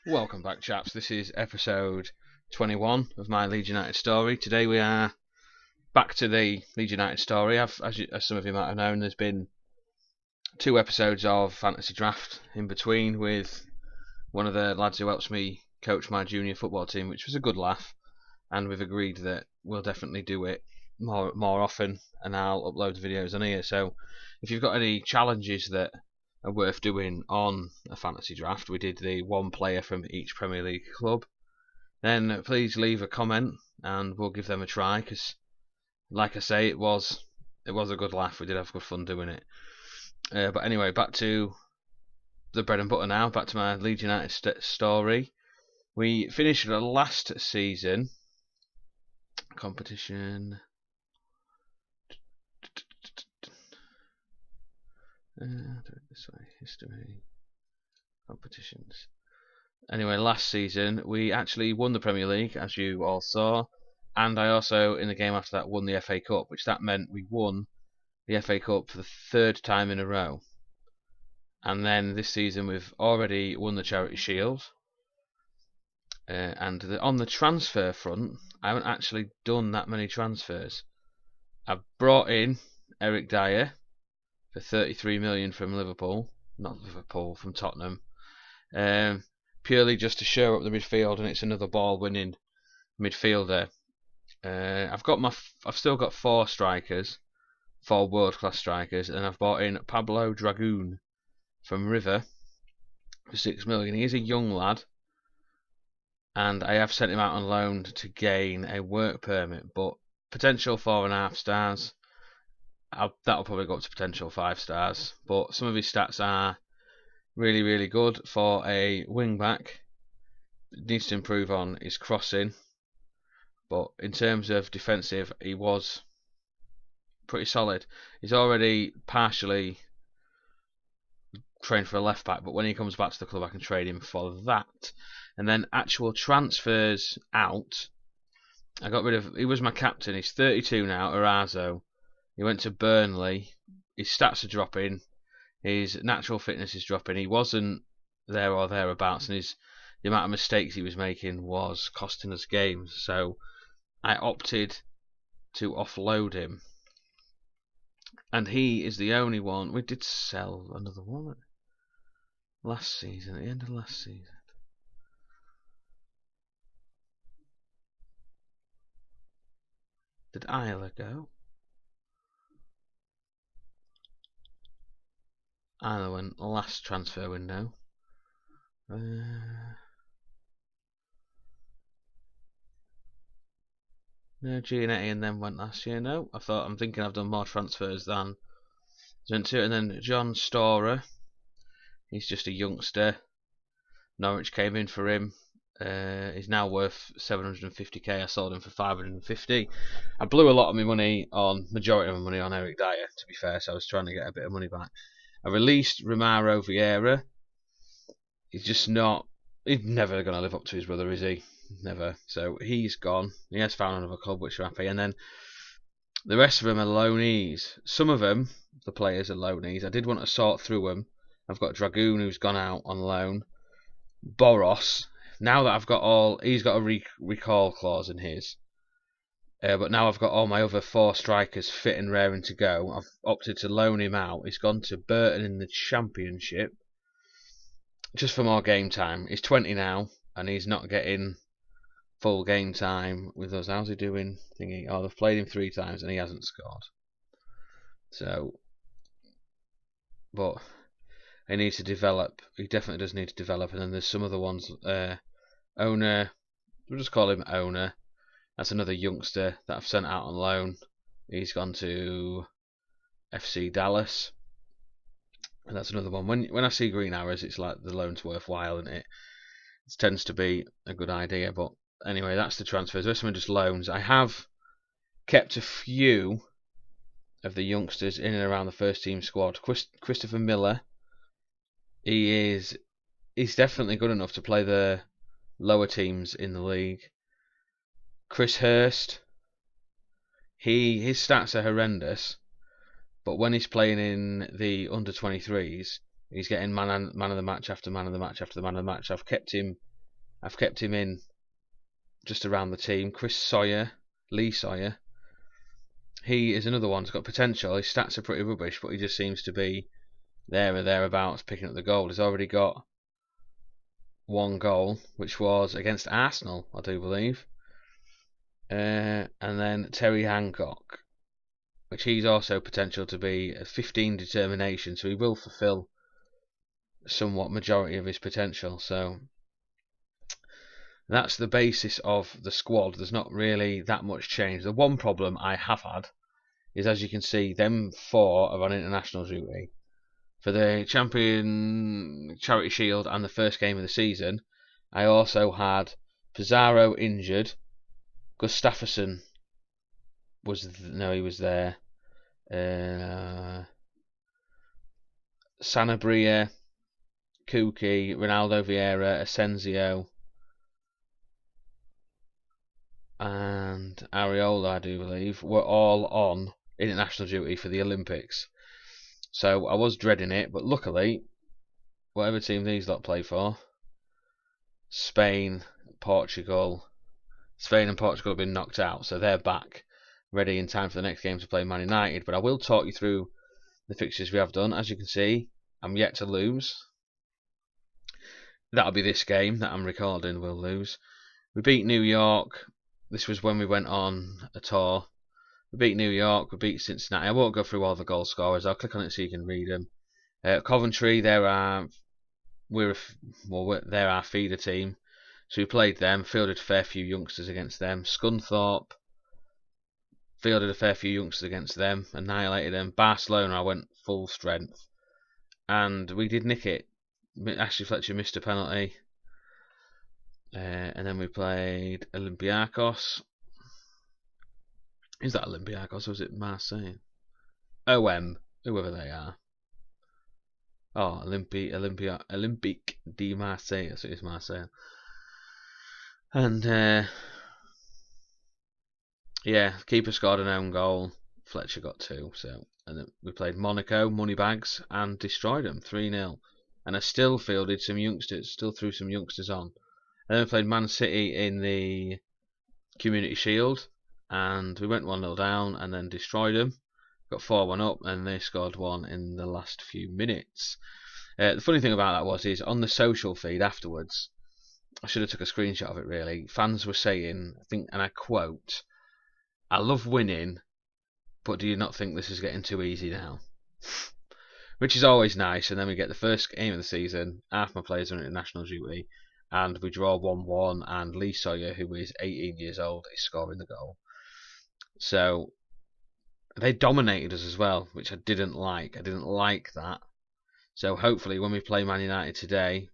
Welcome back, chaps. This is episode 21 of my Leeds United story. Today we are back to the Leeds United story. As some of you might have known, there's been 2 episodes of Fantasy Draft in between with one of the lads who helps me coach my junior football team, which was a good laugh. And we've agreed that we'll definitely do it more often, and I'll upload the videos on here. So if you've got any challenges that are worth doing on a fantasy draft, we did the one player from each Premier League club, then please leave a comment and we'll give them a try, because like I say, it was a good laugh. We did have good fun doing it. But anyway, back to the bread and butter now, back to my Leeds United story. We finished the last season competition. Do it this way. History. Competitions. Anyway, last season we actually won the Premier League, as you all saw, and I also, in the game after that, won the FA Cup, which that meant we won the FA Cup for the 3rd time in a row. And then this season we've already won the Charity Shield. And on the transfer front, I haven't actually done that many transfers. I've brought in Dier for 33 million from Liverpool, from Tottenham, purely just to shore up the midfield, and it's another ball-winning midfielder. I've still got 4 strikers, 4 world-class strikers, and I've bought in Pablo Dragoon from River for 6 million. He is a young lad, and I have sent him out on loan to gain a work permit, but potential 4.5 stars. That'll probably go up to potential 5 stars, but some of his stats are really, really good for a wing back. Needs to improve on his crossing, but in terms of defensive, he was pretty solid. He's already partially trained for a left back, but when he comes back to the club, I can trade him for that. And then actual transfers out, I got rid of. He was my captain. He's 32 now, Arazo. He went to Burnley. His stats are dropping. His natural fitness is dropping. He wasn't there or thereabouts, and the amount of mistakes he was making was costing us games. So I opted to offload him, and he is the only one. We did sell another one last season, at the end of last season. Did Isla go? Isla went last transfer window. No, Giannetti and then went last year. No, I'm thinking I've done more transfers than went to. And then John Storer, he's just a youngster. Norwich came in for him. He's now worth 750k. I sold him for 550. I blew a lot of my money on, majority of my money on Dier, to be fair, so I was trying to get a bit of money back. I released Romero Vieira. He's never going to live up to his brother, is he? Never. So he's gone. He has found another club, which we're happy. And then the rest of them are loanees. Some of them, the players, are loanees. I did want to sort through them. I've got Dragoon, who's gone out on loan. Boros. Now that I've got he's got a recall clause in his. But now I've got all my other 4 strikers fit and raring to go. I've opted to loan him out. He's gone to Burton in the Championship, just for more game time. He's 20 now, and he's not getting full game time with us. How's he doing? Thingy. Oh, they've played him 3 times and he hasn't scored. So, but he needs to develop. He definitely does need to develop. And then there's some other ones. Owner, we'll just call him Owner. That's another youngster that I've sent out on loan. He's gone to FC Dallas. And that's another one. When I see green arrows, it's like the loan's worthwhile, isn't it? It tends to be a good idea. But anyway, that's the transfers. The rest of them are just loans. I have kept a few of the youngsters in and around the first team squad. Christopher Miller, he's definitely good enough to play the lower teams in the league. Chris Hurst, his stats are horrendous, but when he's playing in the under 23s, he's getting man of the match after man of the match after man of the match. I've kept him I've kept him in just around the team. Lee Sawyer. He is another one who's got potential. His stats are pretty rubbish, but he just seems to be there or thereabouts picking up the goal. He's already got 1 goal, which was against Arsenal, I do believe. And then Terry Hancock, which he's also potential to be a 15 determination, so he will fulfil somewhat majority of his potential. So that's the basis of the squad. There's not really that much change. The one problem I have had is, as you can see, them 4 are on international duty. For the Champion Charity Shield and the first game of the season, I also had Pizarro injured. Gustafsson he was there. Sanabria, Kuki, Ronaldo Vieira, Asensio, and Areola, I do believe, were all on international duty for the Olympics. So I was dreading it, but luckily, whatever team these lot play for, Spain and Portugal have been knocked out, so they're back, ready in time for the next game to play Man United. But I will talk you through the fixtures we have done. As you can see, I'm yet to lose. That'll be this game that I'm recording, we'll lose. We beat New York. This was when we went on a tour. We beat New York, we beat Cincinnati. I won't go through all the goal scorers. I'll click on it so you can read them. Coventry, they're our feeder team. So we played them, fielded a fair few youngsters against them. Scunthorpe, fielded a fair few youngsters against them, annihilated them. Barcelona, I went full strength, and we did nick it. Ashley Fletcher missed a penalty. And then we played Olympiacos. Is that Olympiacos or is it Marseille? Whoever they are. Oh, Olympique de Marseille. That's what it is, Marseille. And yeah, keeper scored an own goal. Fletcher got 2. So, and then we played Monaco, Moneybags, and destroyed them 3-0. And I still fielded some youngsters, still threw some youngsters on. And then we played Man City in the Community Shield, and we went 1-0 down and then destroyed them. Got 4-1 up, and they scored 1 in the last few minutes. The funny thing about that is on the social feed afterwards, I should have took a screenshot of it really. Fans were saying, I think, and I quote, "I love winning, but do you not think this is getting too easy now?" Which is always nice. And then we get the first game of the season. Half my players are on international duty, and we draw 1-1. And Lee Sawyer, who is 18 years old, is scoring the goal. So they dominated us as well, which I didn't like. I didn't like that. So hopefully, when we play Man United today,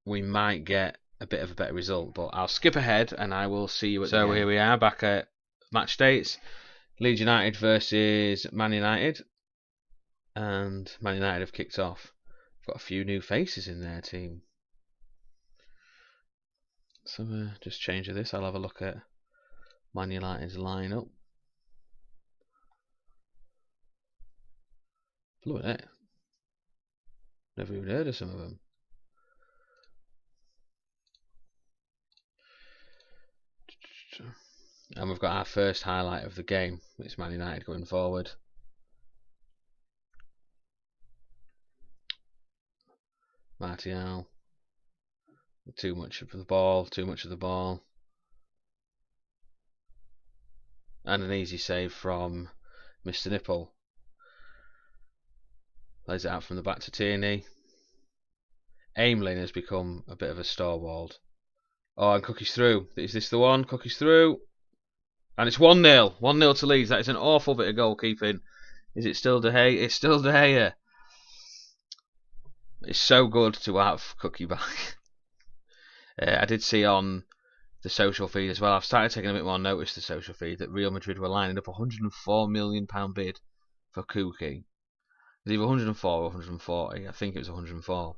we might get a bit of a better result. But I'll skip ahead and I will see you at the end. So here we are back at match dates. Leeds United versus Man United, and Man United have kicked off. Got a few new faces in their team. So just change this. I'll have a look at Man United's lineup. Look at it. Never even heard of some of them. And we've got our first highlight of the game. It's Man United going forward. Martial. Too much of the ball. And an easy save from Mr. Nipple. Plays it out from the back to Tierney. Aimlin has become a bit of a stalwart. Oh, and Cookie's through. Is this the one? Cookie's through. And it's 1-0. 1-0 to Leeds. That is an awful bit of goalkeeping. Is it still De Gea? It's still De Gea. It's so good to have Cookie back. I did see on the social feed as well. I've started taking a bit more notice to the social feed that Real Madrid were lining up a £104 million bid for Cookie. It was either 104 or 140. I think it was 104.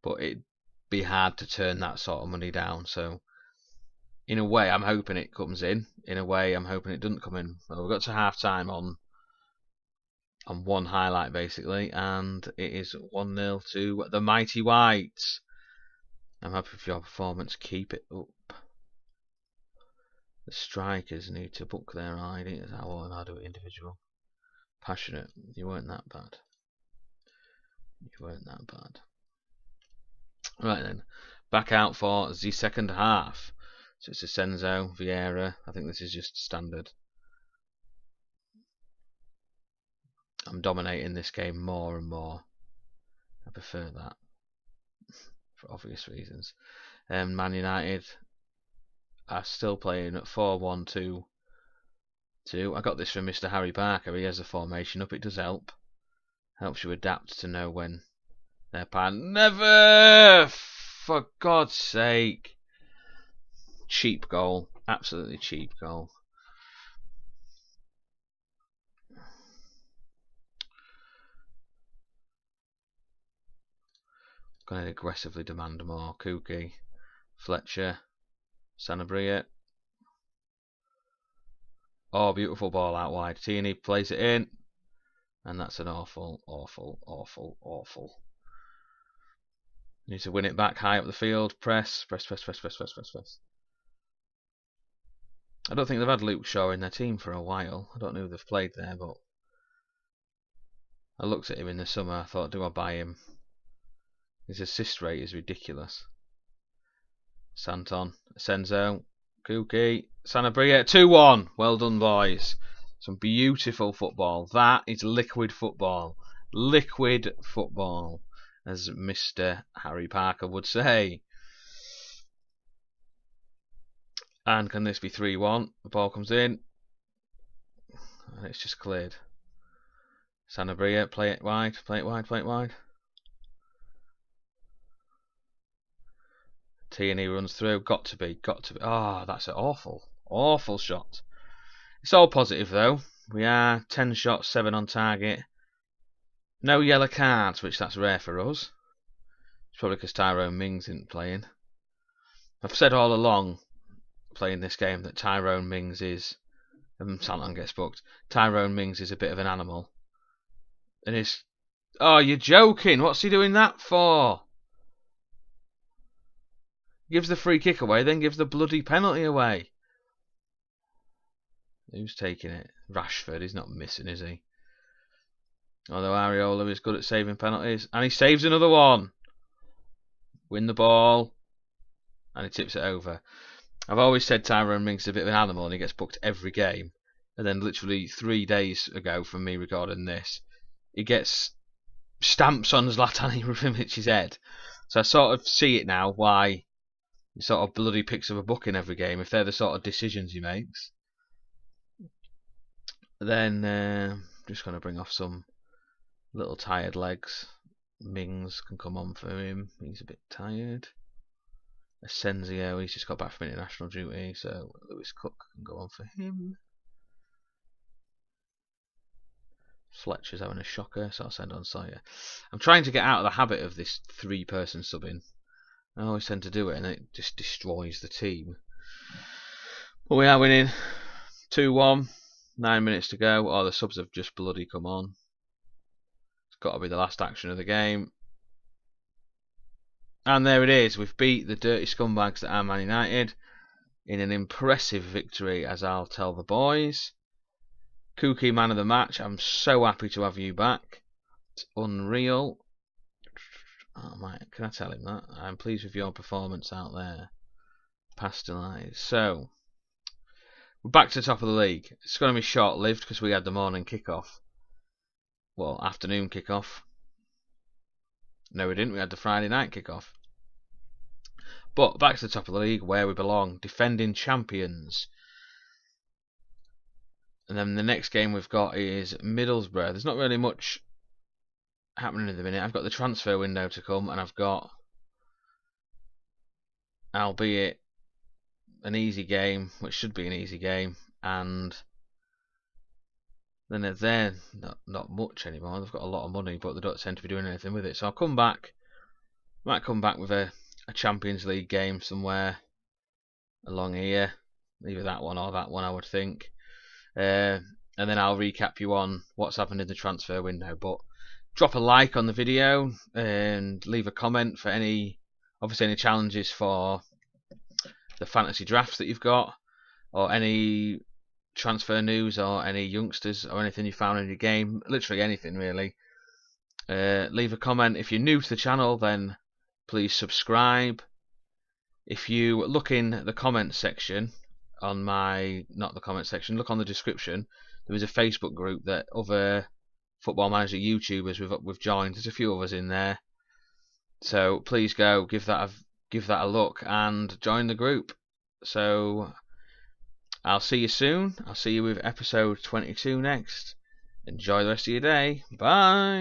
But it'd be hard to turn that sort of money down. So, in a way, I'm hoping it comes in. In a way, I'm hoping it doesn't come in. Well, we got to half time on on one highlight basically, and it is 1-0 to the Mighty Whites. I'm happy with your performance. Keep it up. The strikers need to book their ID. I'll do it individual. Passionate. You weren't that bad. You weren't that bad. Right then, back out for the second half. So it's Asenzo, Vieira. I think this is just standard. I'm dominating this game more and more. I prefer that for obvious reasons. Man United are still playing at 4-1-2-2. I got this from Mr. Harry Barker. He has the formation up. It does help. Helps you adapt to know when they're pan. Never! For God's sake. Cheap goal. Absolutely cheap goal. Going to aggressively demand more. Kuki, Fletcher, Sanabria. Oh, beautiful ball out wide. Tierney plays it in. And that's an awful. Need to win it back high up the field. Press. I don't think they've had Luke Shaw in their team for a while. I don't know who they've played there, but I looked at him in the summer. I thought, do I buy him? His assist rate is ridiculous. Santon, Senzo, Kuki, Sanabria, 2-1. Well done, boys. Some beautiful football. That is liquid football. Liquid football, as Mr. Harry Parker would say. And can this be 3-1? The ball comes in. And it's just cleared. Sanabria, play it wide. Tierney runs through. Got to be. Oh, that's an awful shot. It's all positive though. We are 10 shots, 7 on target. No yellow cards, which that's rare for us. It's probably because Tyrone Mings isn't playing. I've said all along, playing this game, that Tyrone Mings is... Santon gets booked. Tyrone Mings is a bit of an animal. And it's... Oh, you're joking! What's he doing that for? Gives the free kick away, then gives the bloody penalty away. Who's taking it? Rashford. He's not missing, is he? Although Areola is good at saving penalties. And he saves another one. Win the ball. And he tips it over. I've always said Tyrone Mings is a bit of an animal and he gets booked every game. And then literally 3 days ago from me recording this, he gets stamps on Zlatan Ibrahimovic's head. So I sort of see it now why he sort of bloody picks up a book in every game, if they're the sort of decisions he makes. Then just going to bring off some little tired legs. Mings can come on for him. He's a bit tired. Asensio, he's just got back from international duty, so Lewis Cook can go on for him. Fletcher's having a shocker, so I'll send on Sawyer. I'm trying to get out of the habit of this 3-person subbing. I always tend to do it and it just destroys the team. But we are winning 2-1. 9 minutes to go. Oh, the subs have just bloody come on. It's got to be the last action of the game. And there it is. We've beat the dirty scumbags that are Man United in an impressive victory, as I'll tell the boys. Kuki, man of the match. I'm so happy to have you back. It's unreal. Oh, mate, can I tell him that? I'm pleased with your performance out there. Pasteurised. So, we're back to the top of the league. It's going to be short-lived because we had the morning kick-off. Well, afternoon kick-off. No, we didn't. We had the Friday night kick-off. But back to the top of the league, where we belong. Defending champions. And then the next game we've got is Middlesbrough. There's not really much happening in the minute. I've got the transfer window to come, and I've got, albeit an easy game, which should be an easy game, and then they're not much anymore. They've got a lot of money, but they don't tend to be doing anything with it. So I'll come back. Might come back with a Champions League game somewhere along here, either that one or that one, I would think. and then I'll recap you on what's happened in the transfer window. But drop a like on the video and leave a comment for any challenges for the fantasy drafts that you've got, or any transfer news, or any youngsters, or anything you found in your game. Literally anything, really. Leave a comment. If you're new to the channel, then please subscribe. If you look in the comment section on not the comment section, look on the description. There is a Facebook group that other Football Manager YouTubers we've joined. There's a few of us in there, so please go give that a look and join the group. So I'll see you soon. I'll see you with episode 22 next. Enjoy the rest of your day. Bye.